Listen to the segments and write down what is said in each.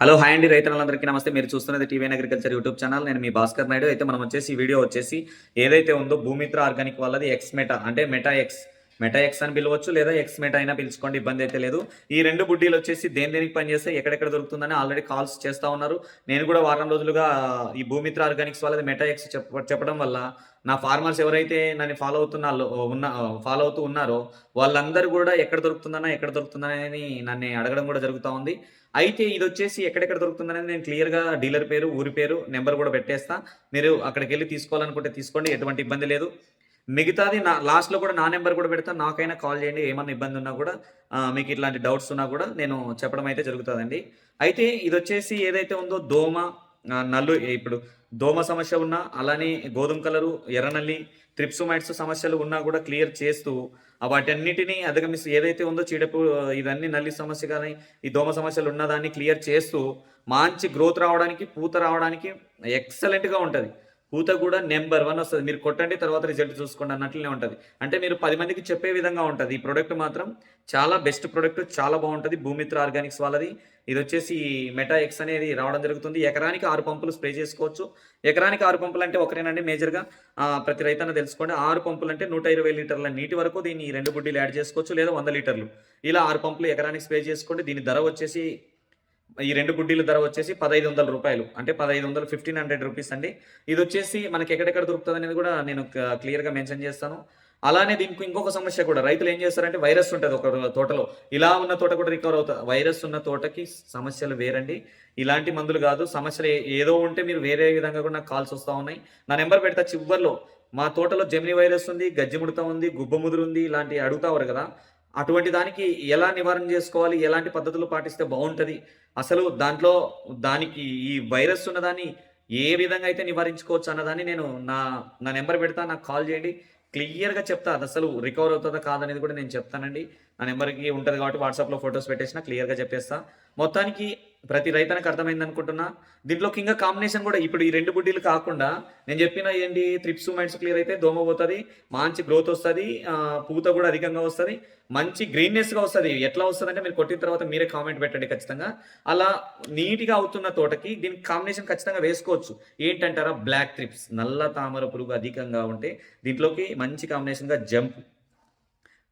Hello hi అండి రైతులందరికీ నమస్తే. మీరు చూస్తున్నది టీవీఎన్ అగ్రికల్చర్ యూట్యూబ్ ఛానల్. నేను మీ భాస్కర్ నాయుడు. అయితే మనం వచ్చేసి ఈ వీడియో వచ్చేసి ఏదైతే ఉందో భూమిత్ర ఆర్గానిక్ వాళ్ళది ఎక్స్ మెటా అంటే మెటా ఎక్స్ మెటా ఎక్స్ అని పిలవచ్చు, లేదా ఎక్స్ మెటా అయినా పిలుచుకోండి, ఇబ్బంది అయితే లేదు. ఈ రెండు బుడ్డీలు వచ్చేసి దేనికి పనిచేస్తే ఎక్కడెక్కడ దొరుకుతుందని ఆల్రెడీ కాల్స్ చేస్తూ ఉన్నారు. నేను కూడా వారం రోజులుగా ఈ భూమిత్ర ఆర్గానిక్స్ వాళ్ళది మెటా ఎక్స్ చెప్పడం వల్ల నా ఫార్మర్స్ ఎవరైతే నన్ను ఫాలో అవుతూ ఉన్నారో వాళ్ళందరూ కూడా ఎక్కడ దొరుకుతుందని నన్ను అడగడం కూడా జరుగుతూ ఉంది. అయితే ఇదొచ్చేసి ఎక్కడెక్కడ దొరుకుతుందనేది నేను క్లియర్‌గా డీలర్ పేరు, ఊరి పేరు, నంబర్ గూడా పెట్టేస్తా. మీరు అక్కడికెళ్లి తీసుకోవాలనుకుంటే తీసుకోండి. ఎటువంటి ఇబ్బంది లేదు. మిగతాది లాస్ట్‌లో కూడా నా నంబర్ కూడా పెడతా. నాకైనా కాల్ చేయండి. ఏమన్నా ఇబ్బందున్నా గూడా మీకు ఇట్లాంటి డౌట్స్ ఉన్నా గూడా నేను చెప్పడం అయితే జరుగుతదండి. అయితే ఇదొచ్చేసి ఏదైతే ఉందో దోమ, ఇప్పుడు దోమ సమస్య ఉన్నా, అలానే గోధుమ కలరు, ఎర్రనల్లి, త్రిప్స్ సమస్యలు ఉన్నా గూడా క్లియర్ చేస్తూ వాటన్నిటిని అధిగమిస్తూ ఏదైతే ఉందో ఇవన్నీ నల్లి సమస్య గాని, ఈ దోమ సమస్యలు ఉన్నదాన్ని క్లియర్ చేస్తూ మంచి గ్రోత్ రావడానికి, పూత రావడానికి ఎక్సలెంట్‌గా ఉంటది. పూత కూడా నంబర్ 1 వస్తది. మీరు కొట్టండి, తర్వాత రిజల్ట్ చూసుకోండి అన్నట్లనే ఉంటది. అంటే మీరు 10 మందికి చెప్పే విధంగా ఉంటది. ఈ ప్రొడక్ట్ మాత్రం చాలా బెస్ట్ ప్రొడక్ట్. చాలా బావుంటది. భూమిత్ర ఆర్గానిక్స్ వాళ్ళది. ఇదొచ్చేసి మెటా ఎక్స్ అనేది రావడం జరుగుతుంది. ఎకరానికి 6 పంపులు స్ప్రే చేసుకోవచ్చు. ఎకరానికి 6 పంపులంటే ఒకరేనండి మేజర్‌గా ప్రతి రైతన్న తెలుసుకోండి. 6 పంపులంటే 120 లీటర్ల నీటి వరకు దీన్ని ఈ 2 బుడ్డీలు యాడ్ చేసుకోవచ్చు. లేదా 100 లీటర్లు. ఇలా 6 పంపులు ఎకరానికి స్ప్రే చేసుకోండి. దీని ధర వచ్చేసి ఈ 2 బుడ్డీల ధర వచ్చేసి రూ. 1,500. అంటే 1500 1500 రూపీస్ అండి. ఇదొచ్చేసి మనకి ఎక్కడెక్కడ దొరుకుతదనేది కూడా నేను క్లియర్‌గా మెన్షన్ చేస్తాను. అలానే దీనికి ఇంకొక సమస్య కూడా రైతులు ఏం చేస్తారంటే వైరస్ ఉంటది ఒక తోటలో. ఇలా ఉన్న తోట కూడా రికవర్ అవుతది. వైరస్ ఉన్న తోటకి సమస్యలు వేరండి. ఇలాంటి మందులు కాదు. సమస్యలు ఏదో ఉంటే మీరు వేరే విధంగా కూడా నాకు కాల్స్ వస్తా ఉన్నాయి. నా నంబర్ పెడతా చివర్లో. మా తోటలో జెమిని వైరస్ ఉంది, గజ్జి ముడత ఉంది, గుబ్బ ముదురుంది ఇలాంటివి అడుగుతారు కదా! అటువంటి దానికి ఎలా నివారణ చేసుకోవాలి? ఎలాంటి పద్ధతులు పాటిస్తే బావుంటది? అసలు దానికి ఈ వైరస్ ఉన్నదాన్ని ఏ విధంగా అయితే నివారించుకోవచ్చు అన్నదాన్ని నేను నా నా నంబర్ పెడతా. నాకు కాల్ చేయండి. క్లియర్‌గా చెప్తా. అదసలు రికవర్ అవుతదా కాదనేది కూడా నేను చెప్తానండి. నా నంబర్‌కి ఉంటది కాబట్టి వాట్సాప్‌లో ఫోటోస్ పెట్టేసినా క్లియర్‌గా చెప్పేస్తా. మొత్తానికి ప్రతి రైతన్నకి అర్థమైందనుకుంటున్నా. దీంట్లోకి ఇంకా కాంబినేషన్ కూడా ఇప్పుడు ఈ 2 బుడ్డీలు కాకుండా నేను చెప్పిన ఏంటి త్రిప్స్, మైట్స్ క్లియర్ అయితే దోమ పోతది. మంచి గ్రోత్ వస్తది. పూత కూడా అధికంగా వస్తది. మంచి గ్రీన్‌నెస్‌గా వస్తది. ఎట్లా వస్తదంటే మీరు కొట్టిన తర్వాత మీరే కామెంట్ పెట్టండి ఖచ్చితంగా. అలా నీట్‌గా అవుతున్న తోటకి దీనికి కాంబినేషన్ ఖచ్చితంగా వేసుకోవచ్చు. ఏంటంటారా? బ్లాక్ త్రిప్స్ నల్ల తామర పురుగు అధికంగా ఉంటే దీంట్లోకి మంచి కాంబినేషన్‌గా జంప్.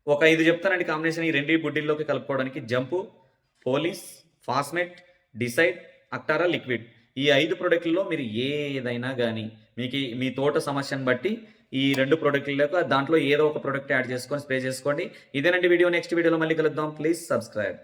ఒక 5 చెప్తానండి కాంబినేషన్ ఈ 2 బుడ్డీల్లోకి కలుపుకోవడానికి. జంపు, పోలీస్, ఫాస్మెట్, డిసైడ్, అక్టారా లిక్విడ్. ఈ 5 ప్రొడక్ట్‌లలో మీరు ఏదైనా గాని మీ తోట సమస్యను బట్టి ఈ 2 ప్రొడక్ట్‌లకు దాంట్లో ఏదో ఒక ప్రొడక్ట్ యాడ్ చేసుకొని స్ప్రే చేసుకోండి. ఇదేనండి వీడియో. నెక్స్ట్ వీడియోలో మళ్ళీ కలుద్దాం. Please subscribe.